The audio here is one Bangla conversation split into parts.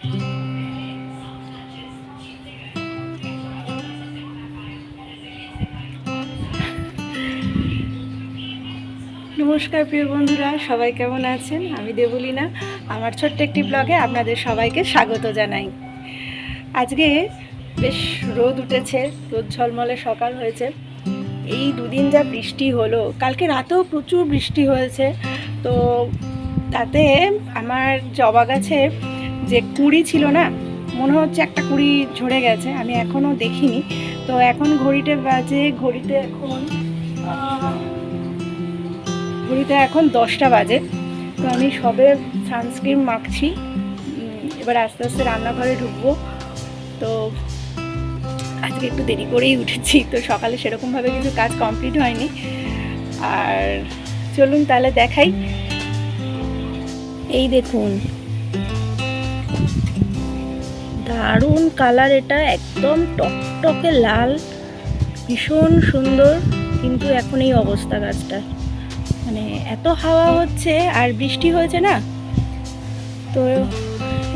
নমস্কার প্রিয় বন্ধুরা, সবাই কেমন আছেন? আমি দেবলীনা, আমার ছোট্ট একটি ব্লগে আপনাদের সবাইকে স্বাগত জানাই। আজকে বেশ রোদ উঠেছে, রোদ ঝলমলে সকাল হয়েছে। এই দুদিন যা বৃষ্টি হলো, কালকে রাতেও প্রচুর বৃষ্টি হয়েছে, তো তাতে আমার জবা গাছে যে কুঁড়ি ছিল না, মনে হচ্ছে একটা কুঁড়ি ঝরে গেছে। আমি এখনও দেখিনি। তো এখন ঘড়িতে এখন 10টা বাজে। তো আমি সবে সানস্ক্রিন মাখছি, এবার আস্তে আস্তে রান্নাঘরে ঢুকবো। তো আজকে একটু দেরি করেই উঠেছি, তো সকালে সেরকমভাবে কিছু কাজ কমপ্লিট হয়নি। আর চলুন তাহলে দেখাই। এই দেখুন, দারুণ কালার, এটা একদম টকটকে লাল, ভীষণ সুন্দর। কিন্তু এখন এই অবস্থা গাছটা, মানে এত হাওয়া হচ্ছে আর বৃষ্টি হয়েছে না, তো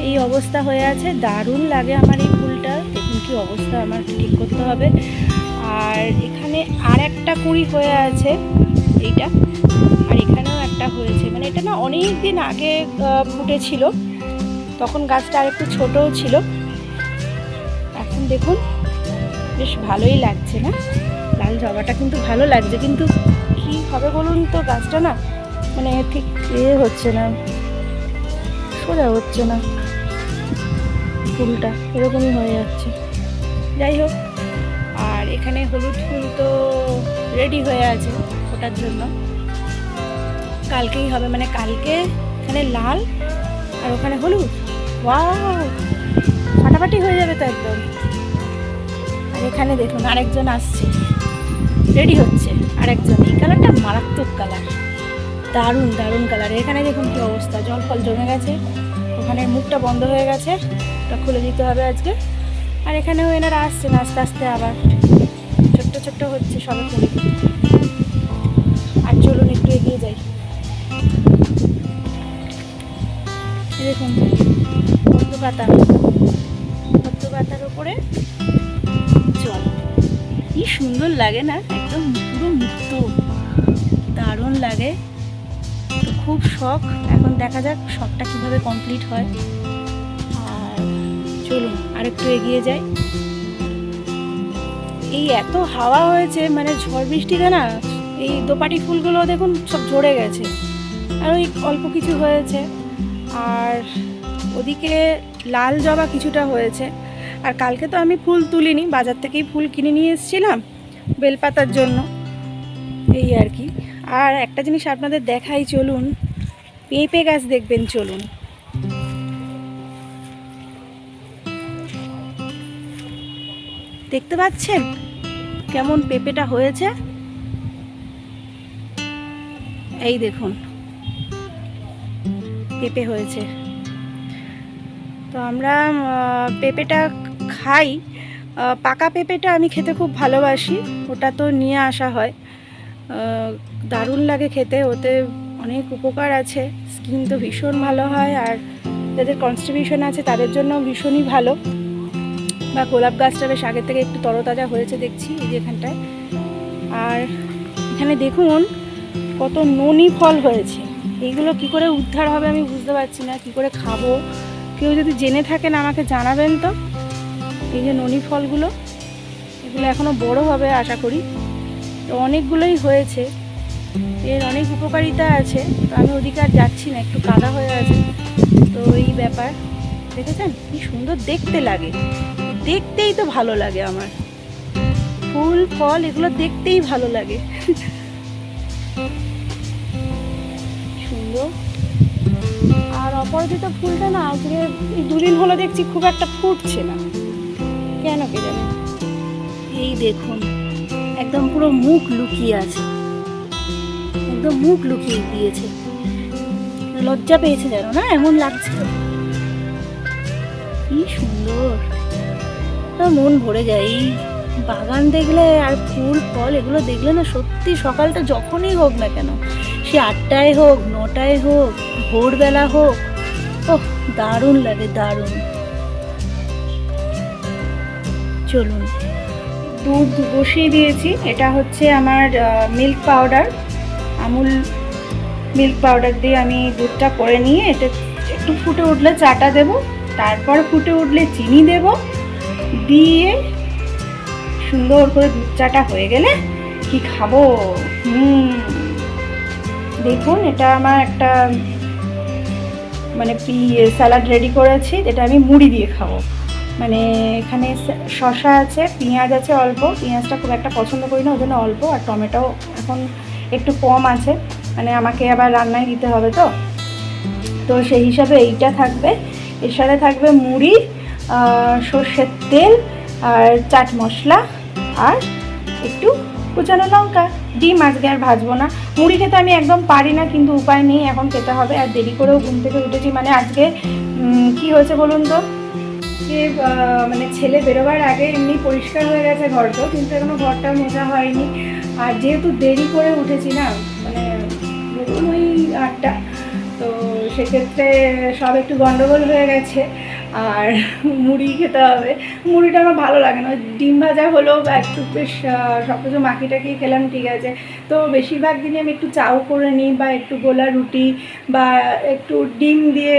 এই অবস্থা হয়ে আছে। দারুণ লাগে আমার এই ফুলটা। দেখুন কি অবস্থা, আমার ঠিক করতে হবে। আর এখানে আর একটা কুঁড়ি হয়ে আছে, এইটা, আর এখানেও একটা হয়েছে। মানে এটা না অনেক দিন আগে ফুটেছিল, তখন গাছটা আর একটু ছোটও ছিল। এখন দেখুন বেশ ভালোই লাগছে না, লাল জবাটা কিন্তু ভালো লাগছে। কিন্তু কি হবে বলুন তো, গাছটা না মানে ঠিক হচ্ছে না, সোজা হচ্ছে না, ফুলটা এরকমই হয়ে যাচ্ছে। যাই হোক, আর এখানে হলুদ ফুল তো রেডি হয়ে আছে ওটার জন্য, কালকেই হবে। মানে কালকে এখানে লাল আর ওখানে হলুদ, ওয়াও, ফাটাফাটি হয়ে যাবে তো একদম। আর এখানে দেখুন আরেকজন আসছে, রেডি হচ্ছে আরেকজন। এই কালারটা মারাত্মক কালার, দারুণ দারুণ কালার। এখানে দেখুন কি অবস্থা, জল ফল জমে গেছে, ওখানে মুখটা বন্ধ হয়ে গেছে, ওটা খুলে দিতে হবে আজকে। আর এখানেও এনারা আসছেন আস্তে আস্তে, আবার ছোট্ট ছোট্ট হচ্ছে সবে ফুল। আর চলুন একটু এগিয়ে যাই। দেখুন পদ্ম পাতার উপরে জল, কি সুন্দর লাগে না, একদম পুরো মুক্ত, দারুণ লাগে। তো খুব শখ, এখন দেখা যাক শখটা কিভাবে কমপ্লিট হয়। আর চলুন আরেকটু এগিয়ে যাই। এই এত হাওয়া হয়েছে, মানে ঝড় বৃষ্টিতে না এই দোপাটি ফুলগুলো দেখুন সব ঝরে গেছে, আর ওই অল্প কিছু হয়েছে। আর ওদিকে লাল জবা কিছুটা হয়েছে। আর কালকে তো আমি ফুল তুলিনি, বাজার থেকেই ফুল কিনে নিয়ে এসেছিলাম বেলপাতার জন্য, এই আর কি। আর একটা জিনিস আপনাদের দেখাই, চলুন, পেঁপে গাছ দেখবেন, চলুন। দেখতে পাচ্ছেন কেমন পেঁপেটা হয়েছে? এই দেখুন পেঁপে হয়েছে। তো আমরা পেঁপেটা খাই, পাকা পেঁপেটা আমি খেতে খুব ভালোবাসি, ওটা তো নিয়ে আসা হয়। দারুণ লাগে খেতে, ওতে অনেক উপকার আছে, স্কিন তো ভীষণ ভালো হয়। আর যাদের কনস্টিপেশন আছে তাদের জন্য ভীষণই ভালো। বা গোলাপ গাছটা বেশ আগের থেকে একটু তরতাজা হয়েছে দেখছি, এই যে এখানটায়। আর এখানে দেখুন কত ননি ফল হয়েছে। এইগুলো কি করে উদ্ধার হবে আমি বুঝতে পারছি না, কি করে খাবো। কেউ যদি জেনে থাকেন আমাকে জানাবেন তো। এই যে ননি ফলগুলো, এগুলো এখনও বড় হবে আশা করি। তো অনেকগুলোই হয়েছে, এর অনেক উপকারিতা আছে। তো আমি ওদিকে আর যাচ্ছি না, একটু কাদা হয়ে আছে, তো এই ব্যাপার। দেখেছেন কি সুন্দর দেখতে লাগে, দেখতেই তো ভালো লাগে আমার। ফুল ফল এগুলো দেখতেই ভালো লাগে, সুন্দর। আর অপরাজিতা ফুলটা না আজকে এই দুদিন হলো দেখছি খুব একটা ফুটছে না, কেন কে জানে। এই দেখুন একদম পুরো মুখ লুকিয়ে আছে, একদম মুখ লুকিয়ে দিয়েছে, লজ্জা পেয়েছে যেন না, এমন লাগছে। কি সুন্দর, মন ভরে যায় এই বাগান দেখলে। আর ফুল ফল এগুলো দেখলে না সত্যি, সকালটা যখনই হোক না কেন, সে 8টায় হোক 9টায় হোক ভোরবেলা হোক, ওহ দারুণ লাগে, দারুণ। চলুন। দুধ বসিয়ে দিয়েছি, এটা হচ্ছে আমার milk powder, Amul milk powder দিয়ে আমি দুধটা করে নিয়ে এটা একটু ফুটে উঠলে চাটা দেব, তারপর ফুটে উঠলে চিনি দেব, দিয়ে সুন্দর করে দুধ চাটা হয়ে গেলে কি খাবো। দেখুন, এটা আমার একটা মানে স্যালাড রেডি করেছি, যেটা আমি মুড়ি দিয়ে খাবো। মানে এখানে শসা আছে, পেঁয়াজ আছে অল্প, পেঁয়াজটা খুব একটা পছন্দ করি না, ওই জন্য অল্প, আর টমেটো এখন একটু কম আছে, মানে আমাকে আবার রান্নায় দিতে হবে, তো সেই হিসাবে এইটা থাকবে। এর সাথে থাকবে মুড়ি, সর্ষের তেল আর চাট মশলা আর একটু কুচানো লঙ্কা। ডিম আজকে আর ভাজবো না। মুড়ি খেতে আমি একদম পারি না, কিন্তু উপায় নেই, এখন খেতে হবে। আর দেরি করেও ঘুম থেকে উঠেছি, মানে আজকে কি হয়েছে বলুন তো, যে মানে ছেলে বেরোবার আগে এমনি পরিষ্কার হয়ে গেছে ঘরটা, কিন্তু এখনো ঘরটা মোছা হয়নি। আর যেহেতু দেরি করে উঠেছি না, মানে ধরুন ওই 8টা, তো সেক্ষেত্রে সব একটু গন্ডগোল হয়ে গেছে। আর মুড়ি খেতে হবে, মুড়িটা আমার ভালো লাগে না, ডিম ভাজা হলেও বা একটু বেশ সব কিছু মাখিটাকি খেলাম, ঠিক আছে। তো বেশিরভাগ দিনে আমি একটু চাও করে নিই, বা একটু গোলা রুটি, বা একটু ডিম দিয়ে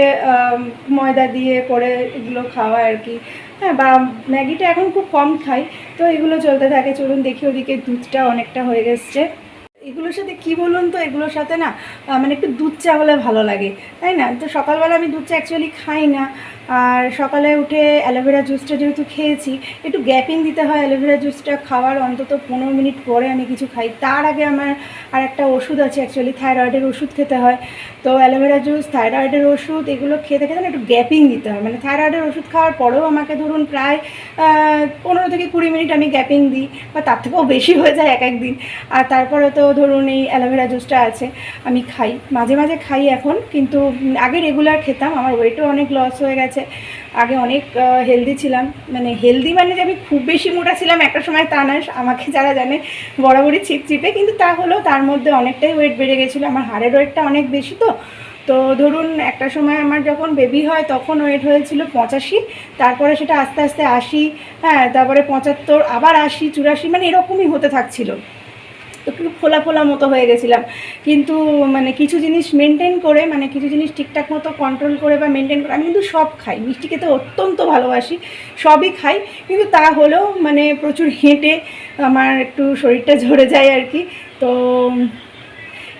ময়দা দিয়ে করে এগুলো খাওয়া আর কি। হ্যাঁ, বা ম্যাগিটা এখন খুব কম খাই, তো এগুলো চলতে থাকে। চলুন দেখি, ওদিকে দুধটা অনেকটা হয়ে গেছে। এগুলোর সাথে কি বলুন তো, এগুলোর সাথে না মানে একটু দুধ চা হলে ভালো লাগে, তাই না? তো সকালবেলা আমি দুধ চা অ্যাকচুয়ালি খাই না, আর সকালে উঠে অ্যালোভেরা জুসটা যেহেতু খেয়েছি, একটু গ্যাপিং দিতে হয়। অ্যালোভেরা জুসটা খাওয়ার অন্তত 15 মিনিট পরে আমি কিছু খাই। তার আগে আমার আর একটা ওষুধ আছে, অ্যাকচুয়ালি থাইরয়েডের ওষুধ খেতে হয়। তো অ্যালোভেরা জুস, থাইরয়েডের ওষুধ, এগুলো খেতে খেতে না একটু গ্যাপিং দিতে হয়। মানে থাইরয়েডের ওষুধ খাওয়ার পরেও আমাকে ধরুন প্রায় 15 থেকে 20 মিনিট আমি গ্যাপিং দিই, বা তার থেকেও বেশি হয়ে যায় এক একদিন। আর তারপরে তো ধরুন এই অ্যালোভেরা জুসটা আছে, আমি খাই, মাঝে মাঝে খাই এখন, কিন্তু আগে রেগুলার খেতাম। আমার ওয়েটও অনেক লস হয়ে গেছে, আগে অনেক হেলদি ছিলাম। মানে হেলদি মানে যে আমি খুব বেশি মোটা ছিলাম একটা সময় তা নয়, আমাকে যারা জানে বরাবরই ছিপছিপে, কিন্তু তা হলেও তার মধ্যে অনেকটাই ওয়েট বেড়ে গেছিলো। আমার হাড়ের ওয়েটটা অনেক বেশি, তো ধরুন একটা সময় আমার যখন বেবি হয় তখন ওয়েট হয়েছিল 85, তারপরে সেটা আস্তে আস্তে 80, হ্যাঁ, তারপরে 75, আবার 80, 84, মানে এরকমই হতে থাকছিলো। তো একটু ফোলা ফোলা মতো হয়ে গেছিলাম। কিন্তু মানে কিছু জিনিস মেনটেন করে, মানে কিছু জিনিস ঠিকঠাক মতো কন্ট্রোল করে বা মেনটেন করে, আমি কিন্তু সব খাই, মিষ্টি খেতে অত্যন্ত ভালোবাসি, সবই খাই, কিন্তু তা হলেও মানে প্রচুর হেঁটে আমার একটু শরীরটা ঝরে যায় আর কি। তো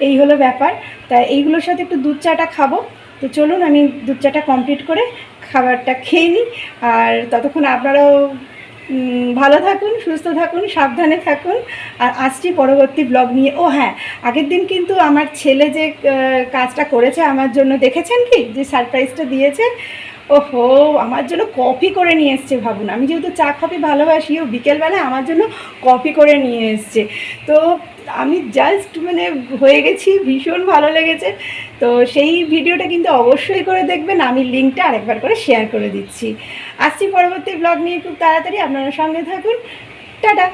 এই হলো ব্যাপার। তা এইগুলোর সাথে একটু দুধ চাটা খাবো। তো চলুন আমি দুধ চাটা কমপ্লিট করে খাবারটা খেয়ে নিই। আর ততক্ষণ আপনারাও ভালো থাকুন, সুস্থ থাকুন, সাবধানে থাকুন। আর আসছি পরবর্তী ব্লগ নিয়ে। ও হ্যাঁ, আগের দিন কিন্তু আমার ছেলে যে কাজটা করেছে আমার জন্য, দেখেছেন কি, যে সারপ্রাইজটা দিয়েছে, ওহো, আমার জন্য কফি করে নিয়ে এসছে। ভাবুন, আমি যেহেতু চা কফি ভালোবাসি, ও বিকেলবেলা আমার জন্য কফি করে নিয়ে এসছে। তো আমি জাস্ট মানে হয়ে গেছি, ভীষণ ভালো লেগেছে। তো সেই ভিডিওটা কিন্তু অবশ্যই করে দেখবেন, আমি লিঙ্কটা আরেকবার করে শেয়ার করে দিচ্ছি। আসছি পরবর্তী ব্লগ নিয়ে খুব তাড়াতাড়ি, আপনারা সঙ্গে থাকুন। টাটা।